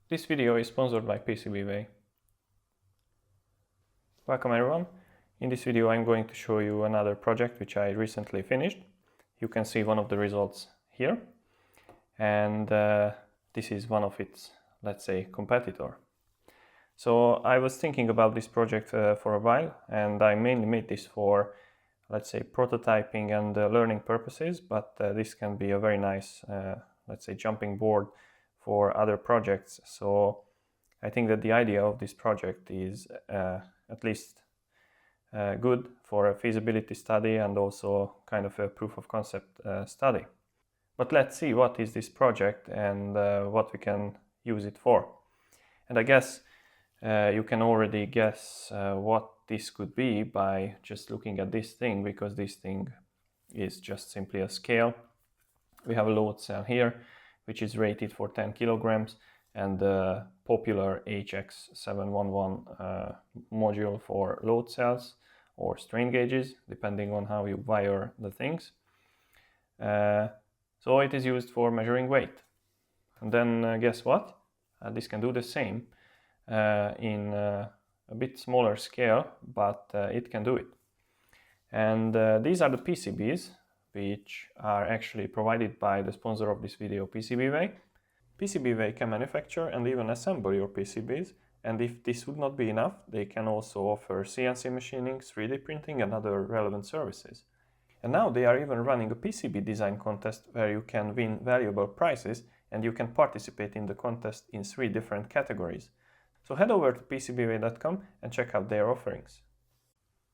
This video is sponsored by PCB. Welcome everyone. In this video I'm going to show you another project which I recently finished. You can see one of the results here, and this is one of its, let's say, competitor. So I was thinking about this project for a while, and I mainly made this for, let's say, prototyping and learning purposes, but this can be a very nice, let's say, jumping board for other projects. So I think that the idea of this project is at least good for a feasibility study and also kind of a proof of concept study. But let's see what is this project and what we can use it for. And I guess you can already guess what this could be by just looking at this thing, because this thing is just simply a scale. We have a load cell here which is rated for 10 kilograms, and the popular HX711 module for load cells or strain gauges, depending on how you wire the things. So it is used for measuring weight. And then guess what? This can do the same in a bit smaller scale, but it can do it. And these are the PCBs, which are actually provided by the sponsor of this video, PCB. PCB can manufacture and even assemble your PCBs, and if this would not be enough, they can also offer CNC machining, 3D printing and other relevant services. And now they are even running a PCB design contest where you can win valuable prizes, and you can participate in the contest in 3 different categories. So head over to PCBway.com and check out their offerings.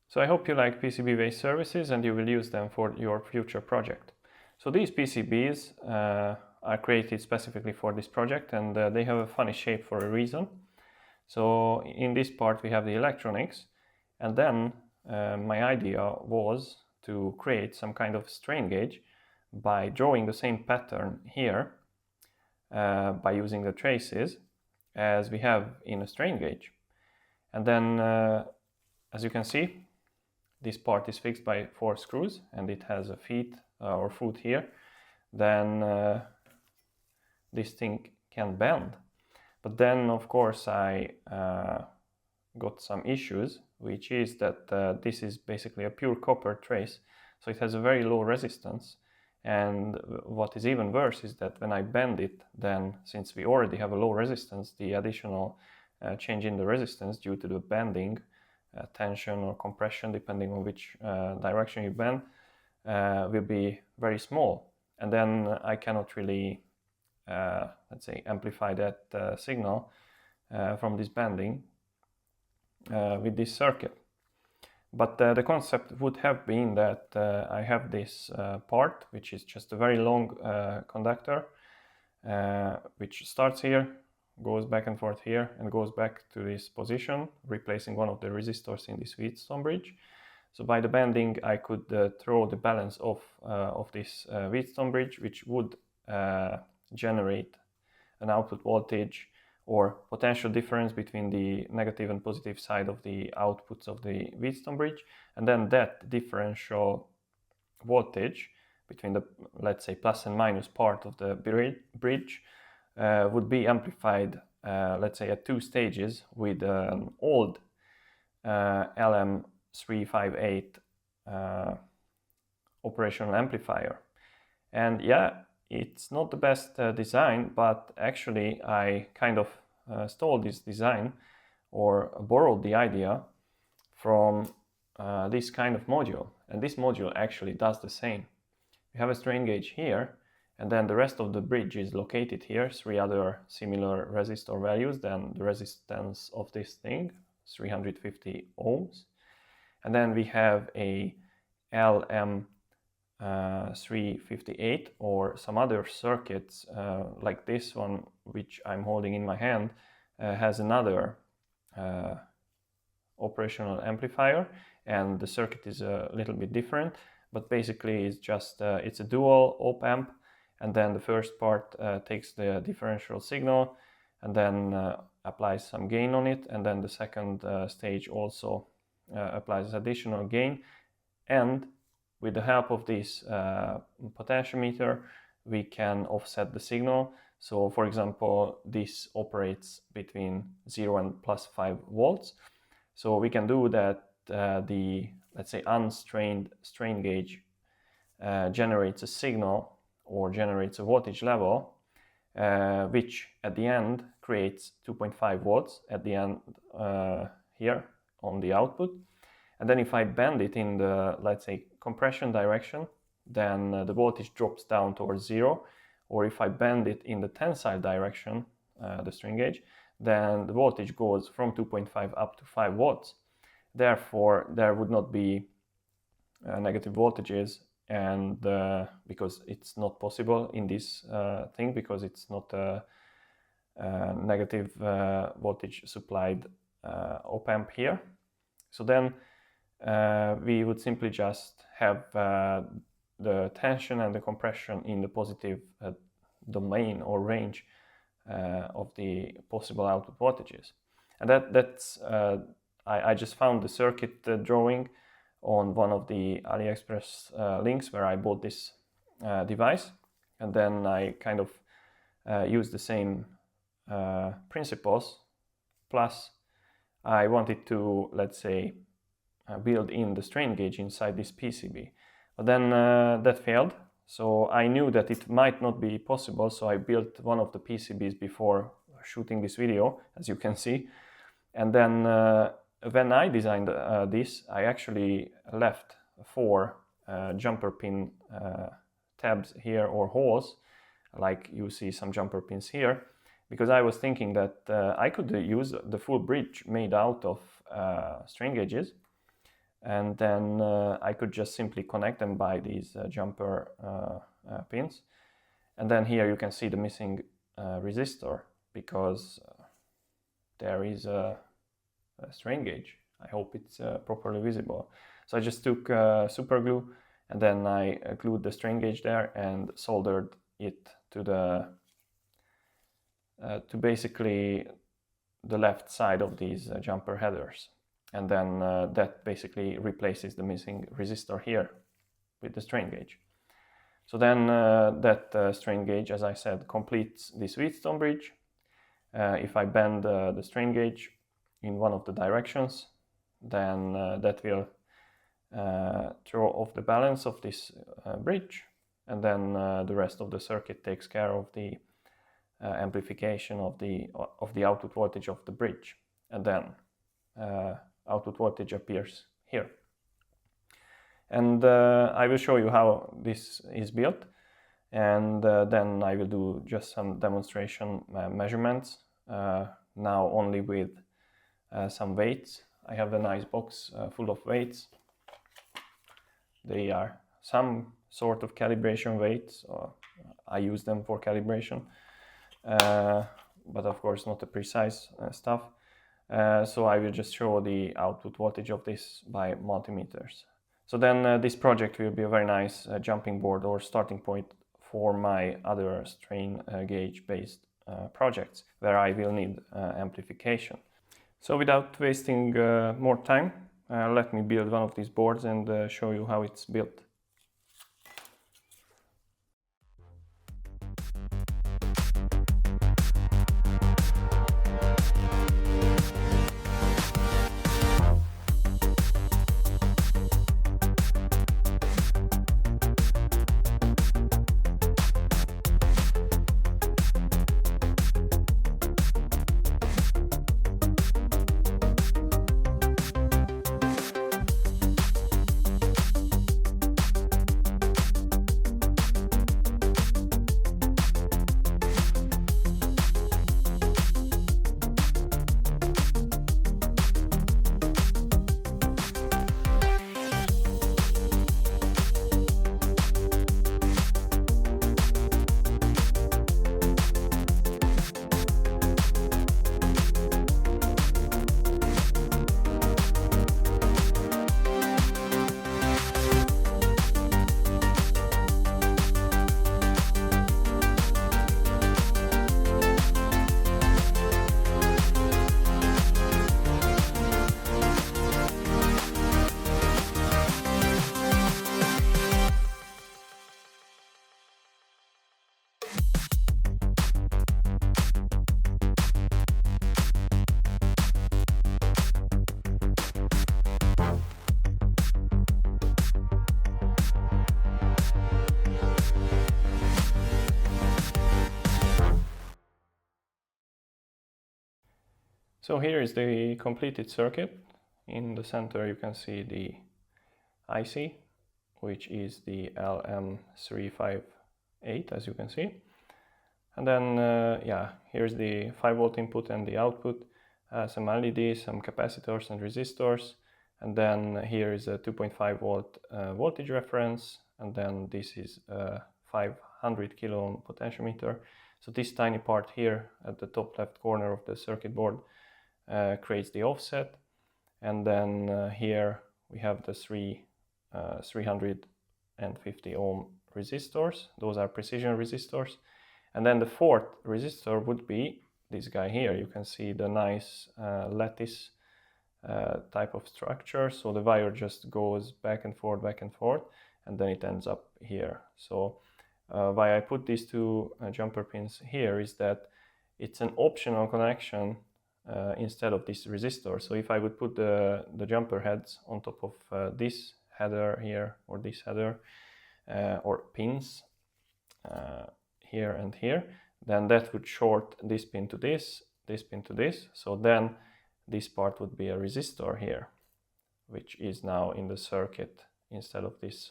So I hope you like PCB services and you will use them for your future project. So these PCBs are created specifically for this project, and they have a funny shape for a reason. So in this part we have the electronics, and then my idea was to create some kind of strain gauge by drawing the same pattern here by using the traces as we have in a strain gauge. And then as you can see, this part is fixed by 4 screws and it has a foot here. Then this thing can bend. But then of course I got some issues, which is that this is basically a pure copper trace, so it has a very low resistance. And what is even worse is that when I bend it, then since we already have a low resistance, the additional change in the resistance due to the bending, tension or compression, depending on which direction you bend, will be very small. And then I cannot really, let's say, amplify that signal from this bending with this circuit. But the concept would have been that I have this part, which is just a very long conductor, which starts here, goes back and forth here, and goes back to this position, replacing one of the resistors in this Wheatstone bridge. So by the bending, I could throw the balance of this Wheatstone bridge, which would generate an output voltage or potential difference between the negative and positive side of the outputs of the Wheatstone bridge. And then that differential voltage between the, let's say, plus and minus part of the bridge would be amplified, let's say, at 2 stages with an old LM358 operational amplifier. And yeah, it's not the best design, but actually I kind of stole this design or borrowed the idea from this kind of module. And this module actually does the same. We have a strain gauge here, and then the rest of the bridge is located here, 3 other similar resistor values than the resistance of this thing, 350 ohms. And then we have a LM358 or some other circuits like this one, which I'm holding in my hand, has another operational amplifier, and the circuit is a little bit different, but basically it's just it's a dual op amp. And then the first part takes the differential signal and then applies some gain on it, and then the second stage also applies additional gain. And with the help of this potentiometer, we can offset the signal. So for example, this operates between 0 and plus 5 volts. So we can do that the, let's say, unstrained strain gauge generates a signal or generates a voltage level, which at the end creates 2.5 volts at the end here on the output. And then if I bend it in the, let's say, compression direction, then the voltage drops down towards 0. Or if I bend it in the tensile direction, the strain gauge, then the voltage goes from 2.5 up to 5 volts. Therefore, there would not be negative voltages, and because it's not possible in this thing, because it's not a negative voltage supplied op-amp here. So then we would simply just have the tension and the compression in the positive domain or range of the possible output voltages. And that's I just found the circuit drawing on one of the AliExpress links where I bought this device, and then I kind of used the same principles, plus I wanted to, let's say, build in the strain gauge inside this PCB. But then that failed, so I knew that it might not be possible, so I built one of the PCBs before shooting this video, as you can see. And then when I designed this, I actually left 4 jumper pin tabs here, or holes, like you see some jumper pins here, because I was thinking that I could use the full bridge made out of strain gauges, and then I could just simply connect them by these jumper pins. And then here you can see the missing resistor, because there is a strain gauge. I hope it's properly visible. So I just took super glue, and then I glued the strain gauge there and soldered it to the to basically the left side of these jumper headers. And then that basically replaces the missing resistor here with the strain gauge. So then that strain gauge, as I said, completes this Wheatstone bridge. If I bend the strain gauge in one of the directions, then that will throw off the balance of this bridge, and then the rest of the circuit takes care of the amplification of the output voltage of the bridge, and then output voltage appears here. And I will show you how this is built, and then I will do just some demonstration measurements, now only with some weights. I have a nice box full of weights. They are some sort of calibration weights, or I use them for calibration, but of course not the precise stuff. So I will just show the output voltage of this by multimeters. So then this project will be a very nice jumping board or starting point for my other strain gauge based projects where I will need amplification. So without wasting more time, let me build one of these boards and show you how it's built. So here is the completed circuit. In the center you can see the IC, which is the LM358, as you can see. And then yeah, here's the 5-volt input and the output, some LEDs, some capacitors and resistors, and then here is a 2.5 volt voltage reference, and then this is a 500 kilo ohm potentiometer. So this tiny part here at the top left corner of the circuit board creates the offset, and then here we have the 350 ohm resistors. Those are precision resistors. And then the fourth resistor would be this guy here. You can see the nice lattice type of structure. So the wire just goes back and forth, and then it ends up here. So why I put these two jumper pins here is that it's an optional connection instead of this resistor. So if I would put the jumper heads on top of this header here, or this header, or pins here and here, then that would short this pin to this pin to this. So then this part would be a resistor here, which is now in the circuit instead of this.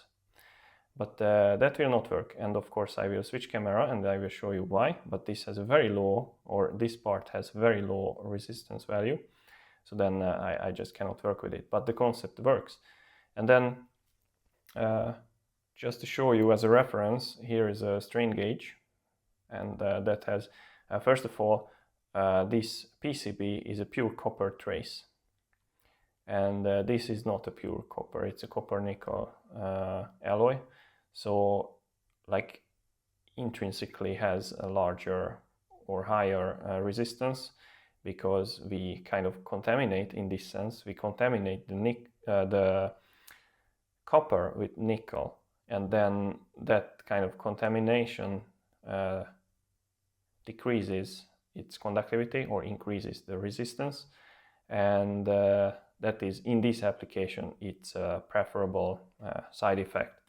But that will not work. And of course I will switch camera and I will show you why. But this has a very low, or this part has very low resistance value. So then I just cannot work with it. But the concept works. And then just to show you as a reference, here is a strain gauge. And that has, first of all, this PCB is a pure copper trace. And this is not a pure copper, it's a copper nickel alloy. So like intrinsically has a larger or higher resistance, because we kind of contaminate, in this sense, we contaminate the copper with nickel. And then that kind of contamination decreases its conductivity or increases the resistance, and that is, in this application, it's a preferable side effect.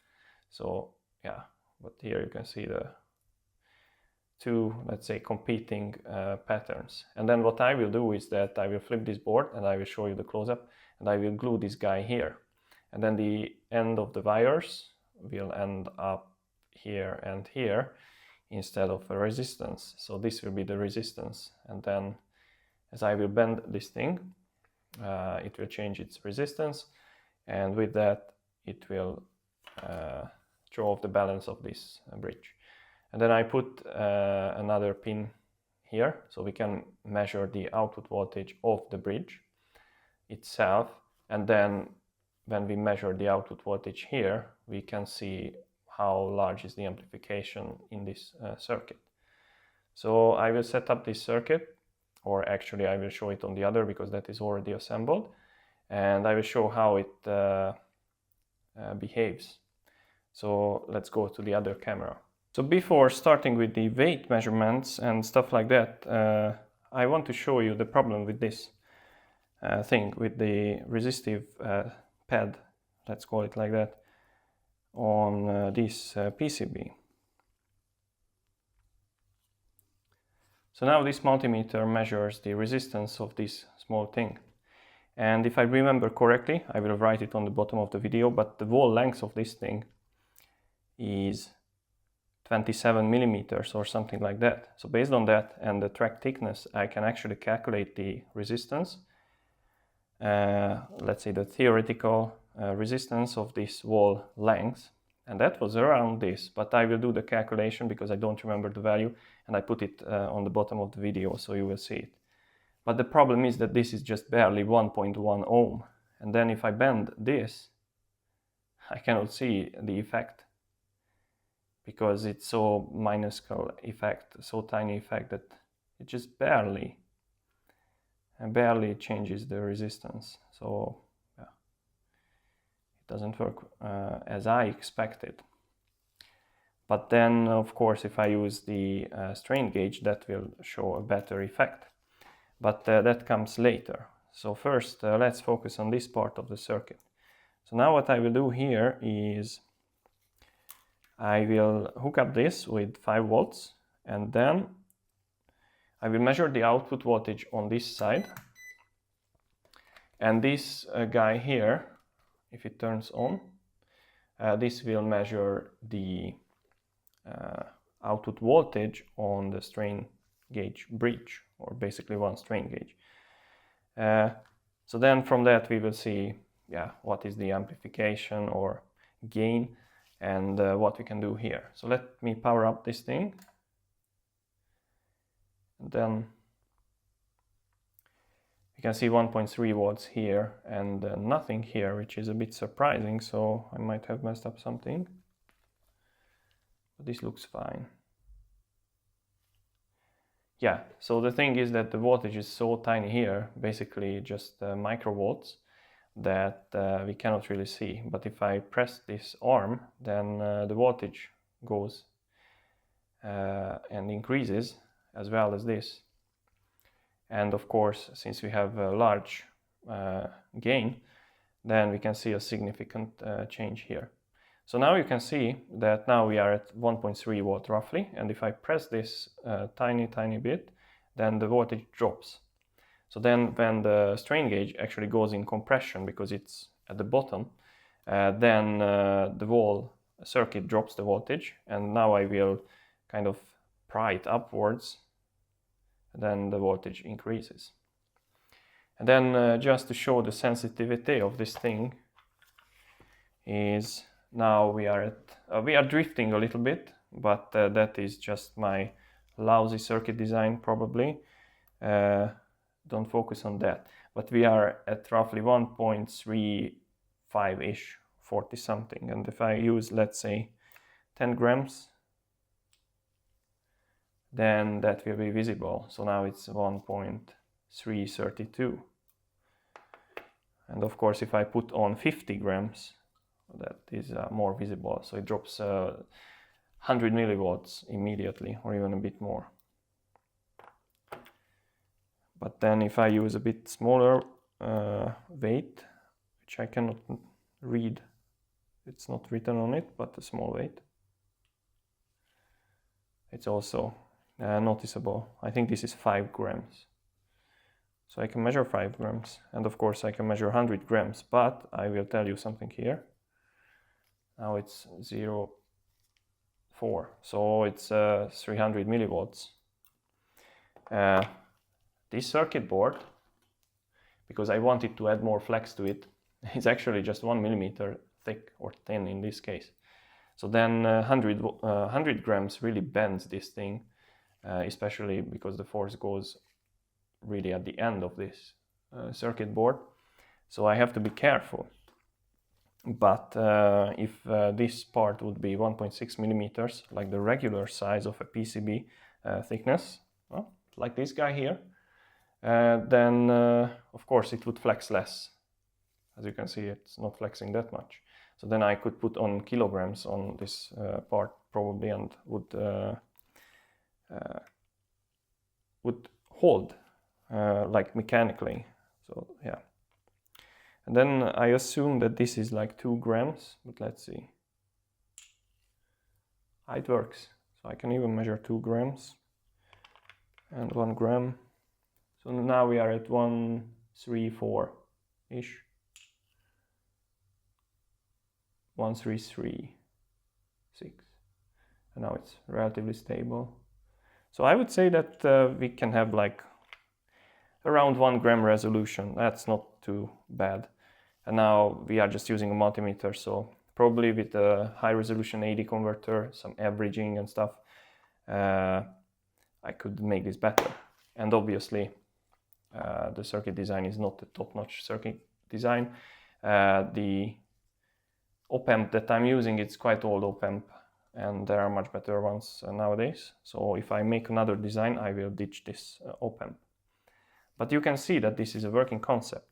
So yeah, but here you can see the two, let's say, competing patterns. And then what I will do is that I will flip this board and I will show you the close-up, and I will glue this guy here, and then the end of the wires will end up here and here instead of a resistance. So this will be the resistance, and then as I will bend this thing, it will change its resistance, and with that it will throw off the balance of this bridge. And then I put another pin here, so we can measure the output voltage of the bridge itself, and then when we measure the output voltage here, we can see how large is the amplification in this circuit. So I will set up this circuit, or actually I will show it on the other, because that is already assembled, and I will show how it behaves. So let's go to the other camera. So before starting with the weight measurements and stuff like that, I want to show you the problem with this thing, with the resistive pad, let's call it like that, on this PCB. So now this multimeter measures the resistance of this small thing. And if I remember correctly, I will write it on the bottom of the video, but the wall length of this thing is 27 millimeters or something like that. So based on that and the track thickness, I can actually calculate the resistance, let's say the theoretical resistance of this wall length, and that was around this, but I will do the calculation because I don't remember the value, and I put it on the bottom of the video so you will see it. But the problem is that this is just barely 1.1 ohm, and then if I bend this, I cannot see the effect, because it's so minuscule effect, so tiny effect, that it just barely changes the resistance. So yeah, it doesn't work as I expected. But then of course if I use the strain gauge, that will show a better effect, but that comes later. So first let's focus on this part of the circuit. So now what I will do here is I will hook up this with 5 volts, and then I will measure the output voltage on this side, And this guy here, if it turns on, this will measure the output voltage on the strain gauge bridge, or basically one strain gauge. So then from that we will see what is the amplification or gain, and what we can do here. So let me power up this thing, and then you can see 1.3 volts here and nothing here, which is a bit surprising, so I might have messed up something, but this looks fine. Yeah, so the thing is that the voltage is so tiny here, basically just microvolts, that we cannot really see. But if I press this arm, then the voltage goes and increases, as well as this. And of course, since we have a large gain, then we can see a significant change here. So now you can see that now we are at 1.3 volt roughly, and if I press this tiny bit, then the voltage drops. So then when the strain gauge actually goes in compression, because it's at the bottom, then the whole circuit drops the voltage, and now I will kind of pry it upwards, then the voltage increases. And then just to show the sensitivity of this thing is, now we are drifting a little bit, but that is just my lousy circuit design probably. Don't focus on that. But we are at roughly 1.35-ish, 40 something. And if I use, let's say, 10 grams, then that will be visible. So now it's 1.332. And of course, if I put on 50 grams, that is more visible. So it drops 100 millivolts immediately, or even a bit more. But then if I use a bit smaller weight, which I cannot read, it's not written on it, but a small weight, it's also noticeable. I think this is 5 grams. So I can measure 5 grams, and of course I can measure 100 grams, but I will tell you something here. Now it's 0.4, so it's 300 millivolts. This circuit board, because I wanted to add more flex to it, is actually just 1 millimeter thick, or thin in this case. So then 100 grams really bends this thing, especially because the force goes really at the end of this circuit board. So I have to be careful. But if this part would be 1.6 millimeters, like the regular size of a PCB thickness, well, like this guy here, then of course it would flex less. As you can see, it's not flexing that much. So then I could put on kilograms on this part probably, and would hold like mechanically. So yeah. And then I assume that this is like 2 grams, but let's see. It works. So I can even measure 2 grams and 1 gram. So now we are at 134-ish. 133.6. And now it's relatively stable. So I would say that we can have like around 1 gram resolution. That's not too bad. And now we are just using a multimeter, so probably with a high resolution AD converter, some averaging and stuff, I could make this better. And obviously the circuit design is not the top-notch circuit design. The op-amp that I'm using, it's quite old op-amp, and there are much better ones nowadays. So if I make another design, I will ditch this op-amp. But you can see that this is a working concept.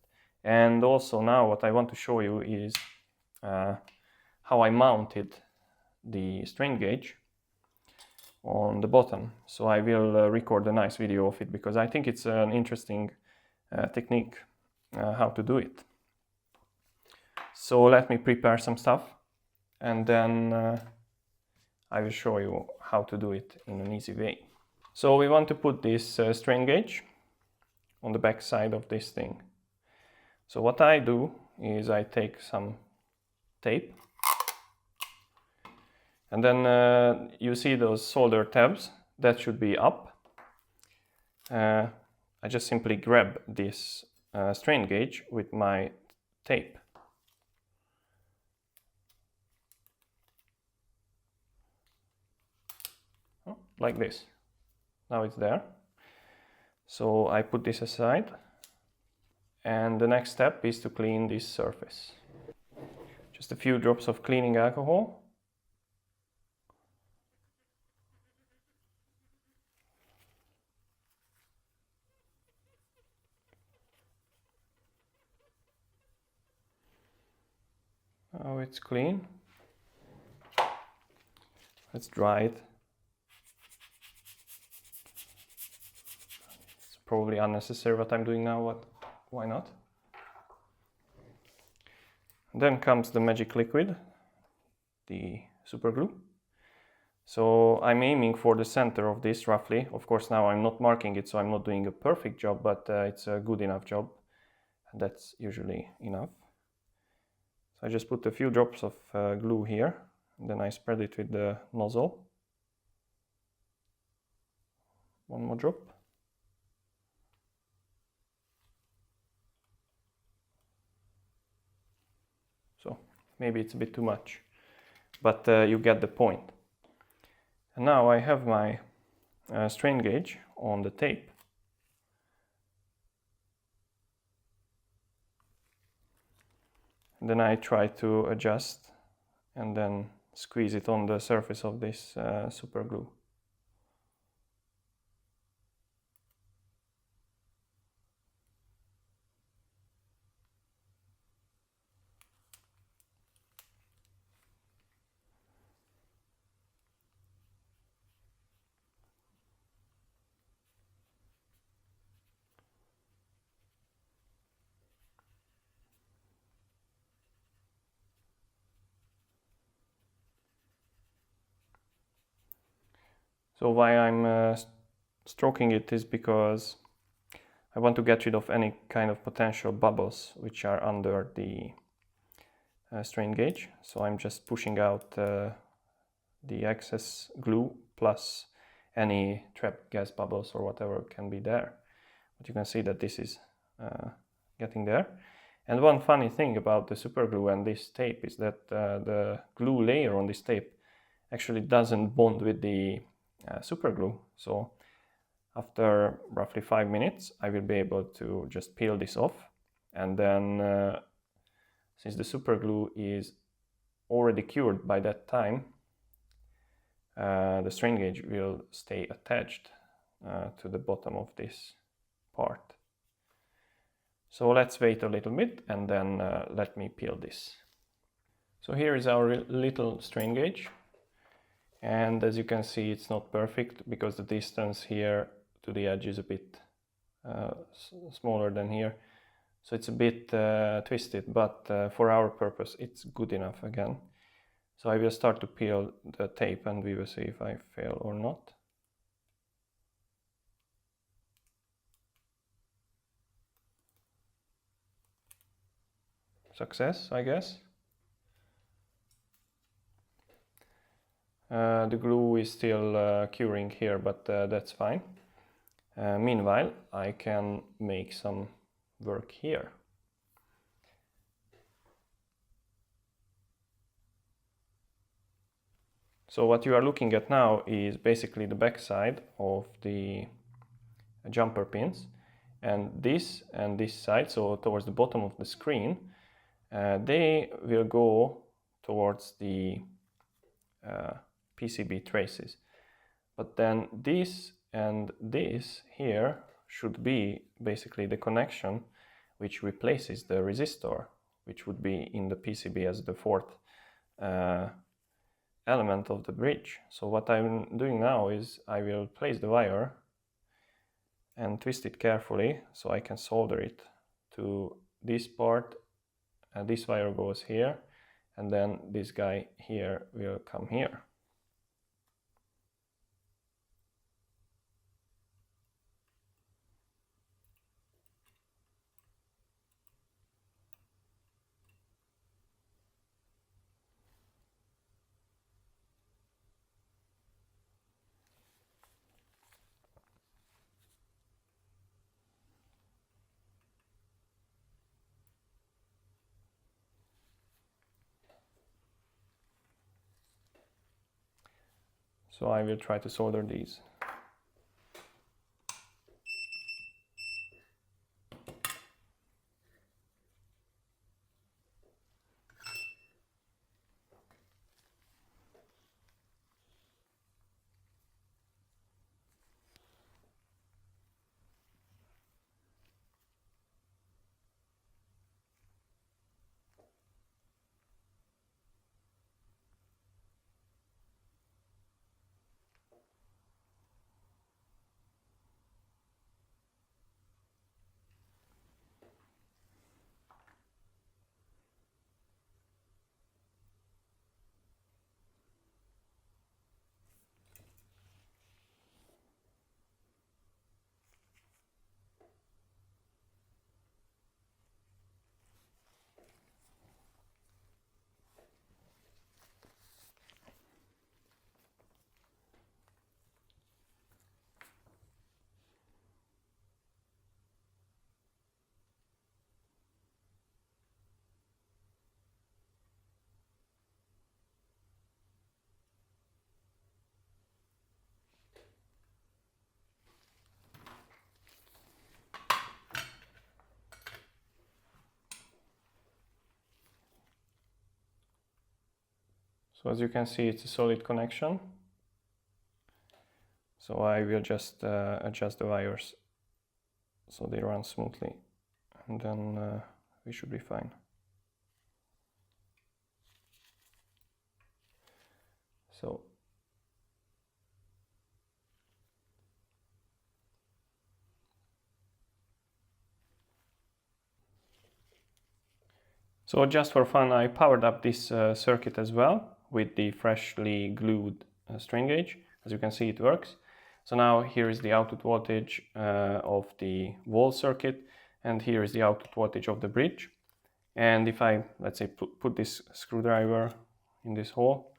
And also now what I want to show you is how I mounted the strain gauge on the bottom. So I will record a nice video of it, because I think it's an interesting technique how to do it. So let me prepare some stuff, and then I will show you how to do it in an easy way. So we want to put this strain gauge on the back side of this thing. So what I do is I take some tape, and then you see those solder tabs that should be up. I just simply grab this strain gauge with my tape. Oh, like this. Now it's there. So I put this aside, and the next step is to clean this surface. Just a few drops of cleaning alcohol. Now it's clean. Let's dry it. It's probably unnecessary what I'm doing now, but why not? Then comes the magic liquid, the super glue. So I'm aiming for the center of this roughly. Of course, now I'm not marking it, so I'm not doing a perfect job, but it's a good enough job. And that's usually enough. So I just put a few drops of glue here, and then I spread it with the nozzle. One more drop. So maybe it's a bit too much, but you get the point. And now I have my strain gauge on the tape. And then I try to adjust and then squeeze it on the surface of this super glue. So why I'm stroking it is because I want to get rid of any kind of potential bubbles which are under the strain gauge. So I'm just pushing out the excess glue plus any trapped gas bubbles or whatever can be there. But you can see that this is getting there. And one funny thing about the super glue and this tape is that the glue layer on this tape actually doesn't bond with the super glue. So after roughly 5 minutes I will be able to just peel this off, and then since the super glue is already cured by that time, the strain gauge will stay attached to the bottom of this part. So let's wait a little bit and then let me peel this. So here is our little strain gauge. And as you can see, it's not perfect because the distance here to the edge is a bit smaller than here. So it's a bit twisted, but for our purpose, it's good enough again. So I will start to peel the tape and we will see if I fail or not. Success, I guess. The glue is still curing here, but that's fine. Meanwhile, I can make some work here. So what you are looking at now is basically the back side of the jumper pins, and this side, so towards the bottom of the screen, they will go towards the PCB traces. But then this and this here should be basically the connection which replaces the resistor, which would be in the PCB as the fourth element of the bridge. So what I'm doing now is I will place the wire and twist it carefully so I can solder it to this part. This wire goes here, and then this guy here will come here. So I will try to solder these. So as you can see, it's a solid connection. So I will just adjust the wires so they run smoothly, and then we should be fine. So just for fun, I powered up this circuit as well with the freshly glued strain gauge. As you can see, it works. So now here is the output voltage of the wall circuit, and here is the output voltage of the bridge. And if I, let's say, put this screwdriver in this hole,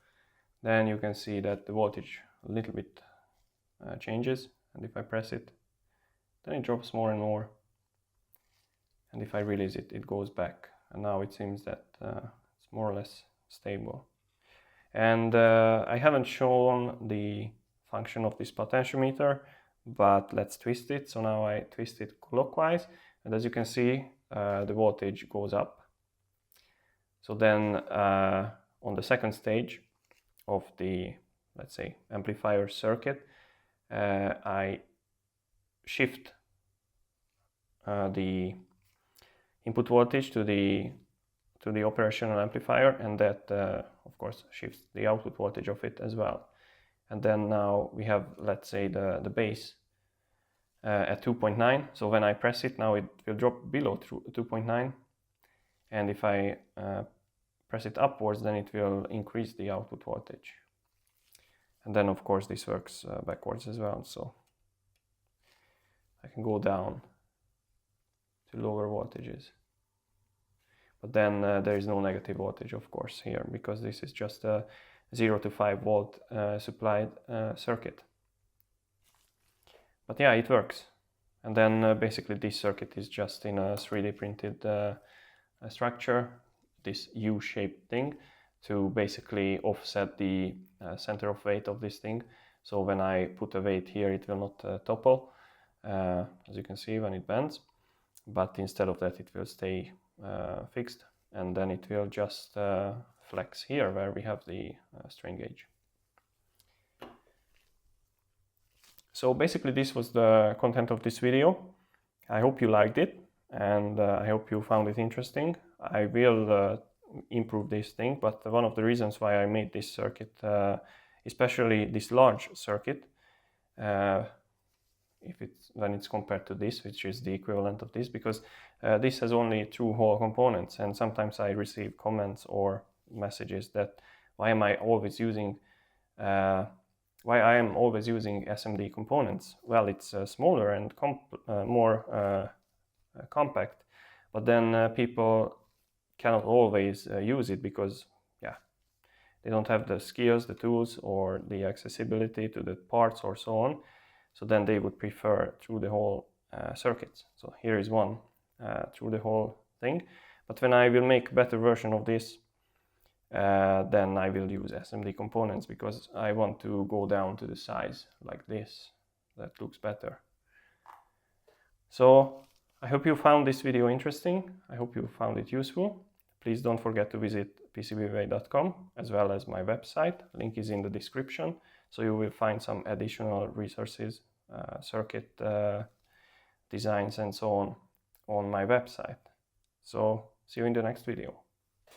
then you can see that the voltage a little bit changes. And if I press it, then it drops more and more. And if I release it, it goes back. And now it seems that it's more or less stable. And I haven't shown the function of this potentiometer, but let's twist it. So now I twist it clockwise, and as you can see, the voltage goes up. So then on the second stage of the, let's say, amplifier circuit, I shift the input voltage to the operational amplifier, and that of course shifts the output voltage of it as well. And then now we have, let's say, the base at 2.9. So when I press it, now it will drop below 2.9, and if I press it upwards, then it will increase the output voltage. And then of course this works backwards as well, so I can go down to lower voltages. But then there is no negative voltage, of course, here, because this is just a 0 to 5 volt supplied circuit. But yeah, it works. And then basically this circuit is just in a 3D printed structure, this U-shaped thing, to basically offset the center of weight of this thing. So when I put a weight here, it will not topple, as you can see when it bends. But instead of that, it will stay fixed, and then it will just flex here where we have the strain gauge. So basically this was the content of this video. I hope you liked it, and I hope you found it interesting. I will improve this thing, but one of the reasons why I made this circuit, especially this large circuit, when it's compared to this, which is the equivalent of this, because this has only 2 whole components, and sometimes I receive comments or messages that why I am always using SMD components. Well, it's smaller and more compact, but then people cannot always use it because they don't have the skills, the tools, or the accessibility to the parts or so on. So then they would prefer through the whole circuits. So here is one through the whole thing. But when I will make a better version of this, then I will use SMD components, because I want to go down to the size like this. That looks better. So I hope you found this video interesting. I hope you found it useful. Please don't forget to visit PCBWay.com as well as my website. Link is in the description. So you will find some additional resources, circuit designs and so on my website. So see you in the next video.